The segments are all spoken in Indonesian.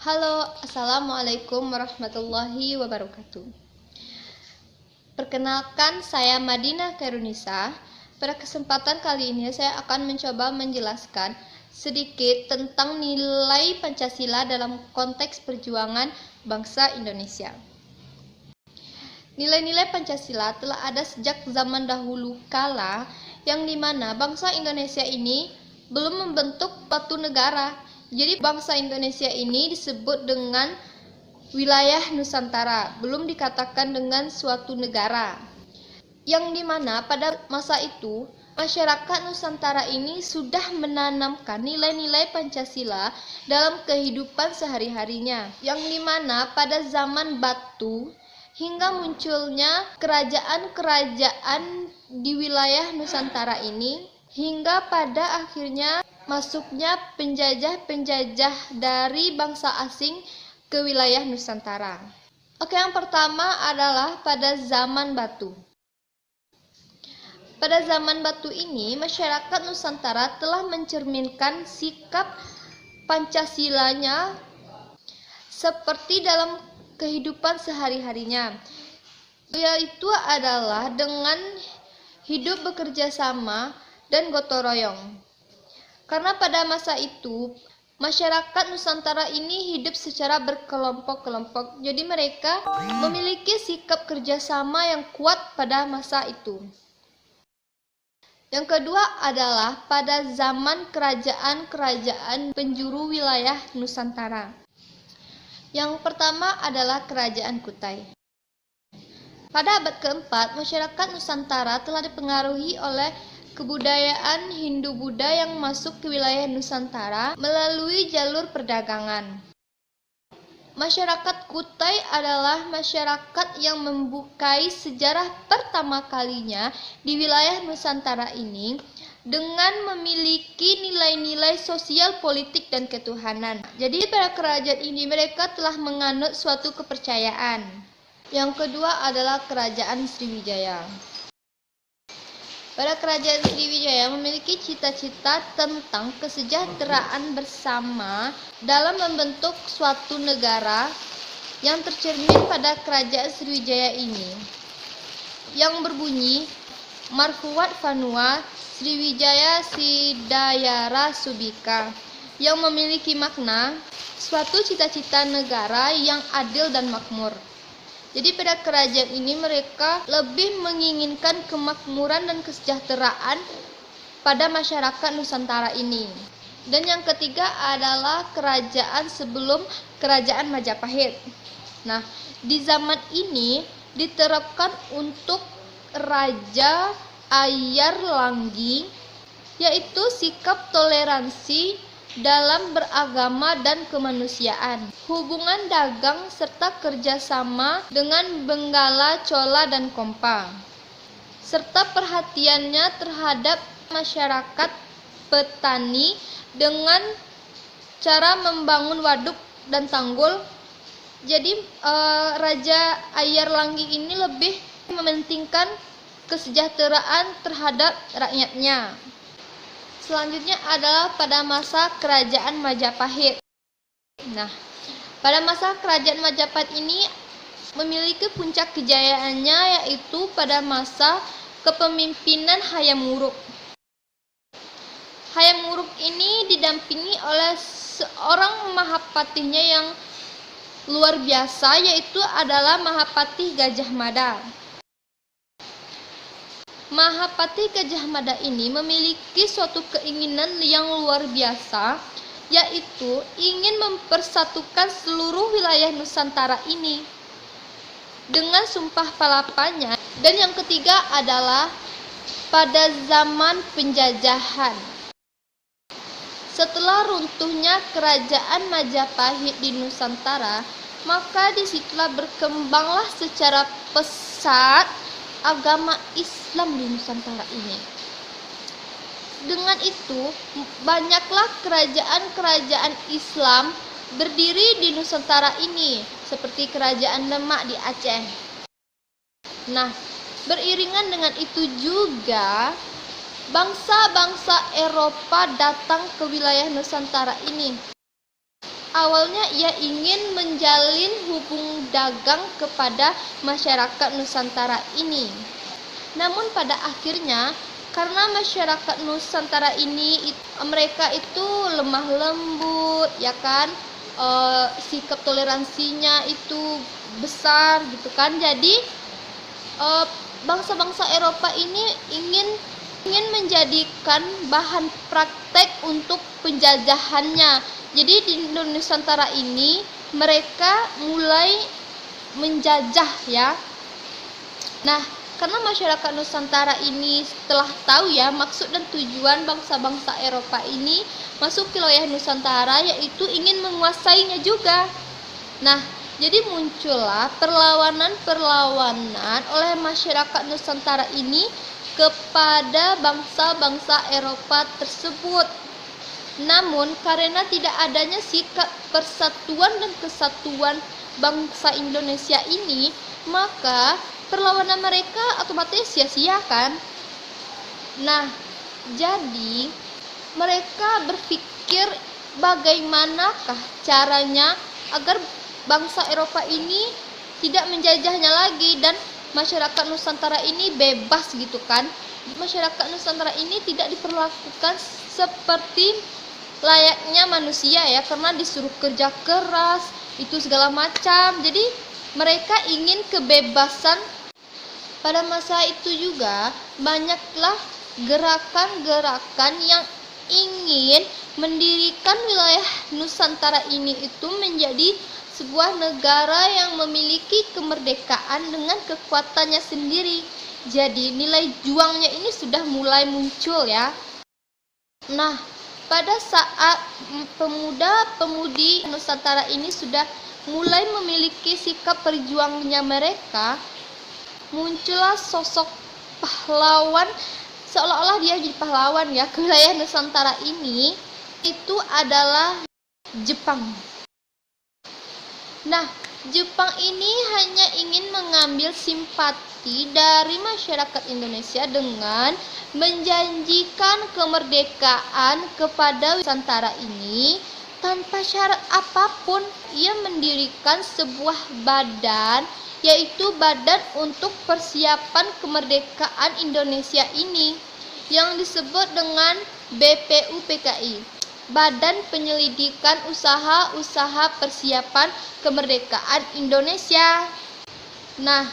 Halo, Assalamualaikum warahmatullahi wabarakatuh. Perkenalkan, saya Madinah Khairunisa. Pada kesempatan kali ini saya akan mencoba menjelaskan sedikit tentang nilai Pancasila dalam konteks perjuangan bangsa Indonesia. Nilai-nilai Pancasila telah ada sejak zaman dahulu kala, yang dimana bangsa Indonesia ini belum membentuk suatu negara. Jadi bangsa Indonesia ini disebut dengan wilayah Nusantara, belum dikatakan dengan suatu negara. Yang dimana pada masa itu masyarakat Nusantara ini sudah menanamkan nilai-nilai Pancasila dalam kehidupan sehari-harinya. Yang dimana pada zaman Batu hingga munculnya kerajaan-kerajaan di wilayah Nusantara ini, hingga pada akhirnya masuknya penjajah-penjajah dari bangsa asing ke wilayah Nusantara. Oke, yang pertama adalah pada zaman Batu. Pada zaman Batu ini, masyarakat Nusantara telah mencerminkan sikap Pancasilanya seperti dalam kehidupan sehari-harinya, yaitu adalah dengan hidup bekerja sama dan gotong royong. Karena pada masa itu masyarakat Nusantara ini hidup secara berkelompok-kelompok, jadi mereka memiliki sikap kerjasama yang kuat pada masa itu. Yang kedua adalah pada zaman kerajaan-kerajaan penjuru wilayah Nusantara. Yang pertama adalah Kerajaan Kutai. Pada abad keempat, masyarakat Nusantara telah dipengaruhi oleh kebudayaan Hindu-Buddha yang masuk ke wilayah Nusantara melalui jalur perdagangan. Masyarakat Kutai adalah masyarakat yang membukai sejarah pertama kalinya di wilayah Nusantara ini dengan memiliki nilai-nilai sosial, politik, dan ketuhanan. Jadi pada kerajaan ini mereka telah menganut suatu kepercayaan. Yang kedua adalah Kerajaan Sriwijaya. Pada Kerajaan Sriwijaya memiliki cita-cita tentang kesejahteraan bersama dalam membentuk suatu negara yang tercermin pada Kerajaan Sriwijaya ini, yang berbunyi Marfuat Fanua Sriwijaya Sidayara Subika, yang memiliki makna suatu cita-cita negara yang adil dan makmur. Jadi pada kerajaan ini mereka lebih menginginkan kemakmuran dan kesejahteraan pada masyarakat Nusantara ini. Dan yang ketiga adalah kerajaan sebelum Kerajaan Majapahit. Nah, di zaman ini diterapkan untuk Raja Ayar Langgi, yaitu sikap toleransi dalam beragama dan kemanusiaan, hubungan dagang serta kerjasama dengan Benggala, Chola, dan Kompa, serta perhatiannya terhadap masyarakat petani dengan cara membangun waduk dan tanggul. Jadi Raja Ayar Langgi ini lebih mementingkan kesejahteraan terhadap rakyatnya. Selanjutnya adalah pada masa Kerajaan Majapahit. Nah, pada masa Kerajaan Majapahit ini memiliki puncak kejayaannya, yaitu pada masa kepemimpinan Hayam Wuruk. Hayam Wuruk ini didampingi oleh seorang Mahapatihnya yang luar biasa, yaitu adalah Mahapatih Gajah Mada. Mahapatih Gajah Mada ini memiliki suatu keinginan yang luar biasa, yaitu ingin mempersatukan seluruh wilayah Nusantara ini dengan sumpah palapanya. Dan yang ketiga adalah pada zaman penjajahan. Setelah runtuhnya Kerajaan Majapahit di Nusantara, maka disitulah berkembanglah secara pesat agama Islam di Nusantara ini. Dengan itu, banyaklah kerajaan-kerajaan Islam berdiri di Nusantara ini, seperti Kerajaan Demak di Aceh. Nah, beriringan dengan itu juga bangsa-bangsa Eropa datang ke wilayah Nusantara ini. Awalnya ia ingin menjalin hubung dagang kepada masyarakat Nusantara ini. Namun pada akhirnya karena masyarakat Nusantara ini mereka itu lemah lembut, ya kan, sikap toleransinya itu besar gitu kan. Jadi bangsa-bangsa Eropa ini ingin menjadikan bahan praktek untuk penjajahannya. Jadi di Nusantara ini mereka mulai menjajah ya. Nah, karena masyarakat Nusantara ini setelah tahu ya maksud dan tujuan bangsa-bangsa Eropa ini masuk ke wilayah Nusantara, yaitu ingin menguasainya juga. Nah, jadi muncullah perlawanan oleh masyarakat Nusantara ini kepada bangsa-bangsa Eropa tersebut. Namun karena tidak adanya sikap persatuan dan kesatuan bangsa Indonesia ini, maka perlawanan mereka otomatis sia-sia kan. Nah, jadi mereka berpikir bagaimanakah caranya agar bangsa Eropa ini tidak menjajahnya lagi dan masyarakat Nusantara ini bebas gitu kan. Masyarakat Nusantara ini tidak diperlakukan seperti layaknya manusia ya, karena disuruh kerja keras itu segala macam. Jadi mereka ingin kebebasan. Pada masa itu juga banyaklah gerakan-gerakan yang ingin mendirikan wilayah Nusantara ini itu menjadi sebuah negara yang memiliki kemerdekaan dengan kekuatannya sendiri. Jadi nilai juangnya ini sudah mulai muncul ya. Nah, pada saat pemuda-pemudi Nusantara ini sudah mulai memiliki sikap perjuangannya mereka, muncullah sosok pahlawan, seolah-olah dia jadi pahlawan ya ke wilayah Nusantara ini, itu adalah Jepang. Nah, Jepang ini hanya ingin mengambil simpati dari masyarakat Indonesia dengan menjanjikan kemerdekaan kepada Nusantara ini tanpa syarat apapun. Ia mendirikan sebuah badan, yaitu Badan untuk Persiapan Kemerdekaan Indonesia ini, yang disebut dengan BPUPKI, Badan Penyelidikan Usaha-Usaha Persiapan Kemerdekaan Indonesia. Nah,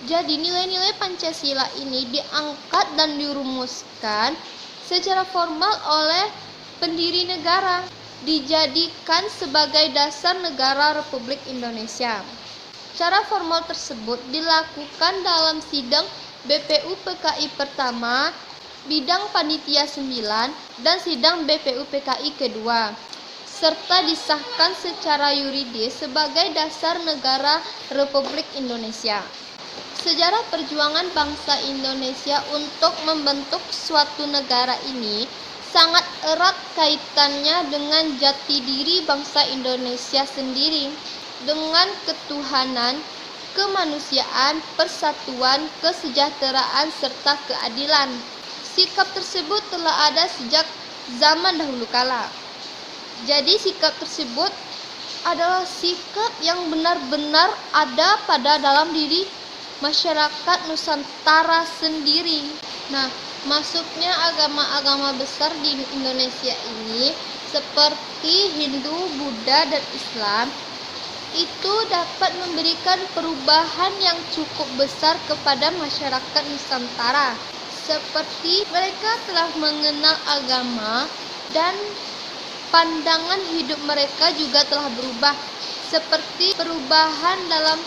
jadi nilai-nilai Pancasila ini diangkat dan dirumuskan secara formal oleh pendiri negara, dijadikan sebagai dasar negara Republik Indonesia. Cara formal tersebut dilakukan dalam sidang BPUPKI pertama, bidang panitia 9, dan sidang BPUPKI kedua, serta disahkan secara yuridis sebagai dasar negara Republik Indonesia. Sejarah perjuangan bangsa Indonesia untuk membentuk suatu negara ini sangat erat kaitannya dengan jati diri bangsa Indonesia sendiri, dengan ketuhanan, kemanusiaan, persatuan, kesejahteraan, serta keadilan. Sikap tersebut telah ada sejak zaman dahulu kala. Jadi sikap tersebut adalah sikap yang benar-benar ada pada dalam diri masyarakat Nusantara sendiri. Nah, masuknya agama-agama besar di Indonesia ini seperti Hindu, Buddha, dan Islam itu dapat memberikan perubahan yang cukup besar kepada masyarakat Nusantara. Seperti mereka telah mengenal agama dan pandangan hidup mereka juga telah berubah, seperti perubahan dalam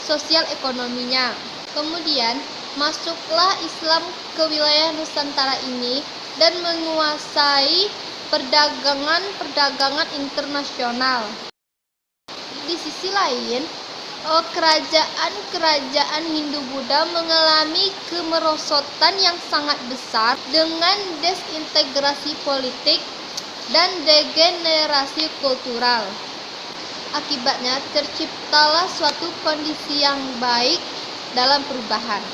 sosial ekonominya. Kemudian masuklah Islam ke wilayah Nusantara ini dan menguasai perdagangan internasional. Di sisi lain, kerajaan-kerajaan Hindu-Buddha mengalami kemerosotan yang sangat besar dengan desintegrasi politik dan degenerasi kultural. Akibatnya terciptalah suatu kondisi yang baik dalam perubahan.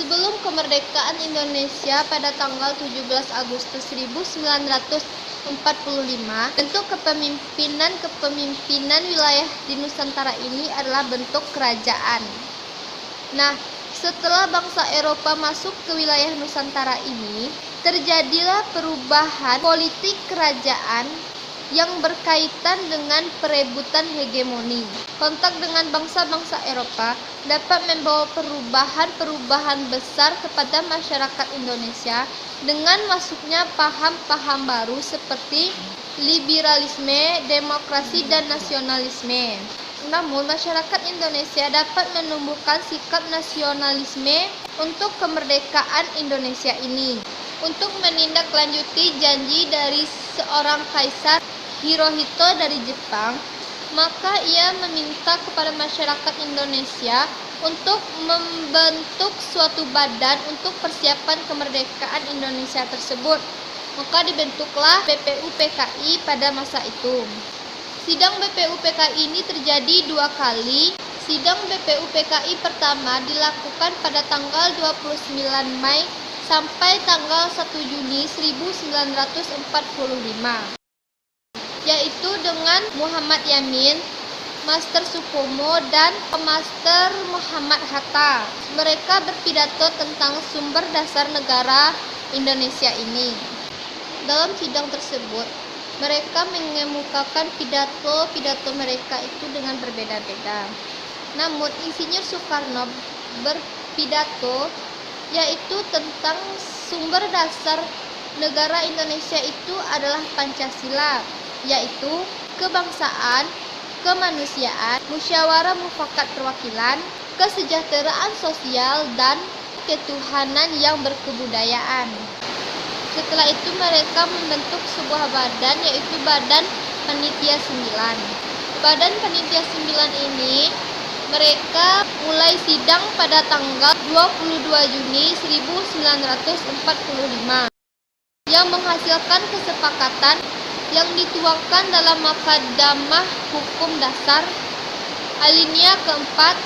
Sebelum kemerdekaan Indonesia pada tanggal 17 Agustus 1945, bentuk kepemimpinan wilayah di Nusantara ini adalah bentuk kerajaan. Nah, setelah bangsa Eropa masuk ke wilayah Nusantara ini, terjadilah perubahan politik kerajaan yang berkaitan dengan perebutan hegemoni. Kontak dengan bangsa-bangsa Eropa dapat membawa perubahan besar kepada masyarakat Indonesia dengan masuknya paham-paham baru seperti liberalisme, demokrasi, dan nasionalisme. Namun, masyarakat Indonesia dapat menumbuhkan sikap nasionalisme untuk kemerdekaan Indonesia ini. Untuk menindaklanjuti janji dari seorang kaisar Hirohito dari Jepang, maka ia meminta kepada masyarakat Indonesia untuk membentuk suatu badan untuk persiapan kemerdekaan Indonesia tersebut. Maka dibentuklah BPUPKI pada masa itu. Sidang BPUPKI ini terjadi 2 kali. Sidang BPUPKI pertama dilakukan pada tanggal 29 Mei sampai tanggal 1 Juni 1945. Yaitu dengan Muhammad Yamin, Master Supomo, dan Master Muhammad Hatta. Mereka berpidato tentang sumber dasar negara Indonesia ini. Dalam sidang tersebut, mereka mengemukakan pidato mereka itu dengan berbeda-beda. Namun, Insinyur Soekarno berpidato yaitu tentang sumber dasar negara Indonesia itu adalah Pancasila, yaitu kebangsaan, kemanusiaan, musyawarah mufakat perwakilan, kesejahteraan sosial, dan ketuhanan yang berkebudayaan. Setelah itu mereka membentuk sebuah badan, yaitu Badan Panitia 9. Badan Panitia 9 ini mereka mulai sidang pada tanggal 22 Juni 1945 yang menghasilkan kesepakatan yang dituangkan dalam Makadamah Hukum Dasar alinea keempat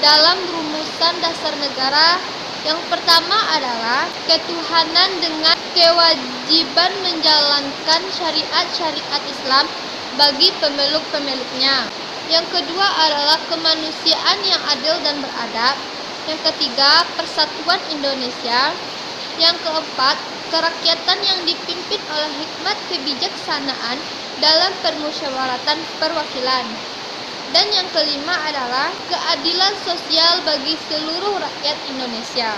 dalam rumusan dasar negara. Yang pertama adalah ketuhanan dengan kewajiban menjalankan syariat-syariat Islam bagi pemeluk-pemeluknya. Yang kedua adalah kemanusiaan yang adil dan beradab. Yang ketiga, persatuan Indonesia. Yang keempat, kerakyatan yang dipimpin oleh hikmat kebijaksanaan dalam permusyawaratan perwakilan. Dan yang kelima adalah keadilan sosial bagi seluruh rakyat Indonesia.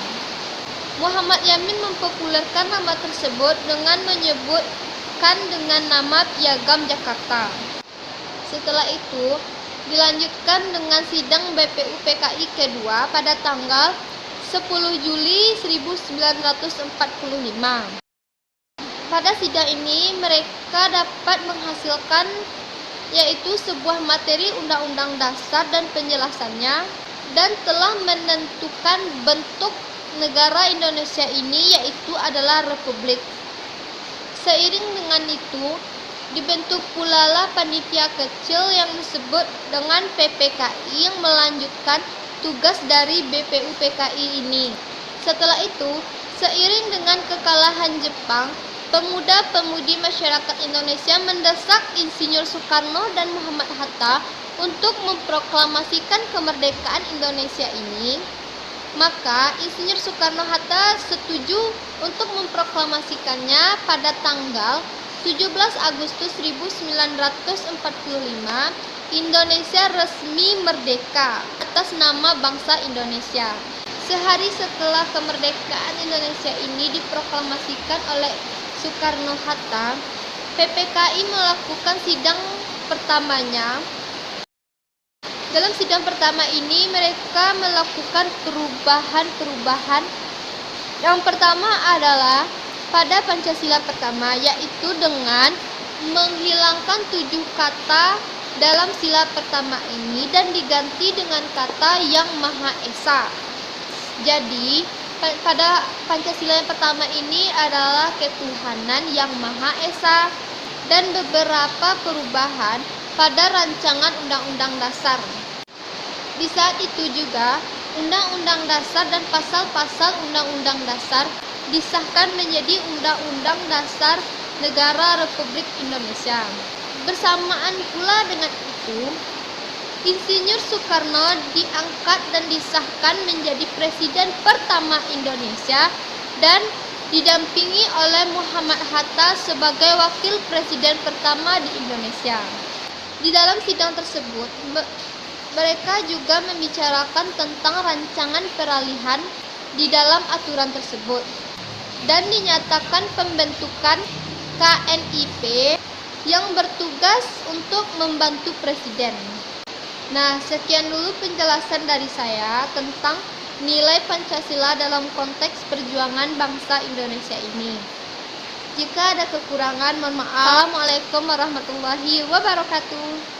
Muhammad Yamin mempopulerkan nama tersebut dengan menyebutkan dengan nama Piagam Jakarta. Setelah itu, dilanjutkan dengan sidang BPUPKI kedua pada tanggal 10 Juli 1945. Pada sidang ini mereka dapat menghasilkan yaitu sebuah materi undang-undang dasar dan penjelasannya, dan telah menentukan bentuk negara Indonesia ini yaitu adalah republik. Seiring dengan itu, dibentuk pula lah panitia kecil yang disebut dengan PPKI yang melanjutkan tugas dari BPUPKI ini. Setelah itu, seiring dengan kekalahan Jepang, pemuda-pemudi masyarakat Indonesia mendesak Insinyur Soekarno dan Muhammad Hatta untuk memproklamasikan kemerdekaan Indonesia ini. Maka Insinyur Soekarno-Hatta setuju untuk memproklamasikannya pada tanggal 17 Agustus 1945. Indonesia resmi merdeka atas nama bangsa Indonesia. Sehari setelah kemerdekaan Indonesia ini diproklamasikan oleh Soekarno-Hatta, PPKI melakukan sidang pertamanya. Dalam sidang pertama ini mereka melakukan perubahan. Yang pertama adalah pada Pancasila pertama, yaitu dengan menghilangkan 7 kata dalam sila pertama ini dan diganti dengan kata yang Maha Esa. Jadi pada Pancasila yang pertama ini adalah ketuhanan yang Maha Esa dan beberapa perubahan pada rancangan Undang-Undang Dasar. Di saat itu juga, Undang-Undang Dasar dan pasal-pasal Undang-Undang Dasar disahkan menjadi Undang-Undang Dasar negara Republik Indonesia. Bersamaan pula dengan itu, Insinyur Soekarno diangkat dan disahkan menjadi Presiden pertama Indonesia dan didampingi oleh Muhammad Hatta sebagai Wakil Presiden pertama di Indonesia. Di dalam sidang tersebut, mereka juga membicarakan tentang rancangan peralihan di dalam aturan tersebut dan dinyatakan pembentukan KNIP yang bertugas untuk membantu Presiden. Nah, sekian dulu penjelasan dari saya tentang nilai Pancasila dalam konteks perjuangan bangsa Indonesia ini. Jika ada kekurangan, mohon maaf. Assalamualaikum warahmatullahi wabarakatuh.